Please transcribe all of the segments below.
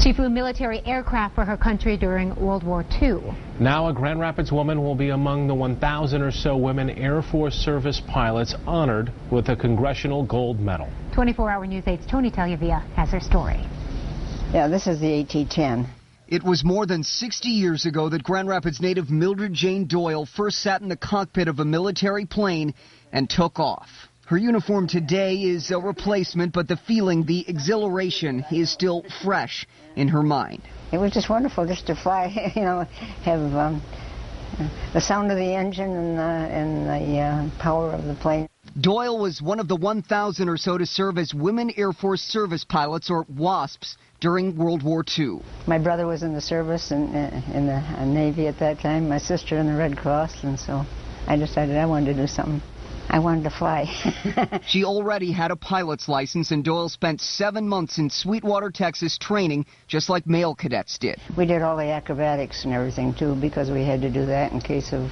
She flew military aircraft for her country during World War II. Now a Grand Rapids woman will be among the 1,000 or so women Air Force service pilots honored with a Congressional Gold Medal. 24-hour News 8's Tony Tagliavia has her story. Yeah, this is the AT-10. It was more than 60 years ago that Grand Rapids native Mildred Jane Doyle first sat in the cockpit of a military plane and took off. Her uniform today is a replacement, but the feeling, the exhilaration, is still fresh in her mind. It was just wonderful just to fly, have the sound of the engine and the power of the plane. Doyle was one of the 1,000 or so to serve as Women Air Force Service Pilots, or WASPs, during World War II. My brother was in the service in the Navy at that time, my sister in the Red Cross, and so I decided I wanted to do something. I wanted to fly. She already had a pilot's license, and Doyle spent 7 months in Sweetwater, Texas, training just like male cadets did. We did all the acrobatics and everything, too, because we had to do that in case of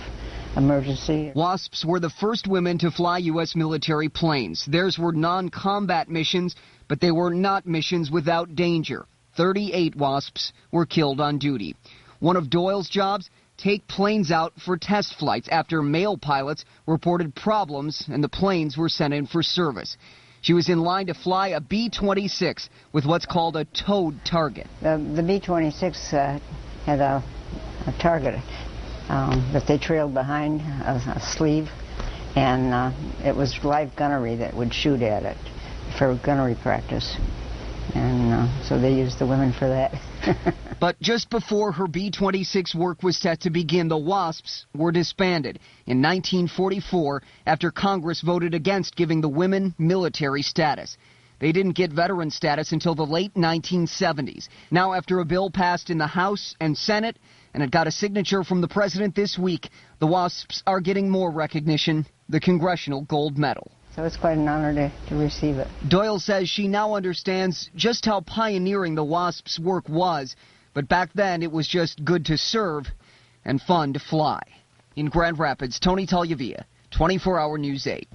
emergency. WASPs were the first women to fly U.S. military planes. Theirs were non-combat missions, but they were not missions without danger. 38 WASPs were killed on duty. One of Doyle's jobs, take planes out for test flights after male pilots reported problems and the planes were sent in for service. She was in line to fly a B-26 with what's called a towed target. The B-26 had a target that they trailed behind a sleeve, and it was live gunnery that would shoot at it for gunnery practice. And so they used the women for that. But just before her B-26 work was set to begin, the WASPs were disbanded in 1944 after Congress voted against giving the women military status. They didn't get veteran status until the late 1970s. Now, after a bill passed in the House and Senate, and it got a signature from the president this week, the WASPs are getting more recognition, the Congressional Gold Medal. So it's quite an honor to receive it. Doyle says she now understands just how pioneering the WASP's work was, but back then it was just good to serve and fun to fly. In Grand Rapids, Tony Tagliavia, 24-hour News 8.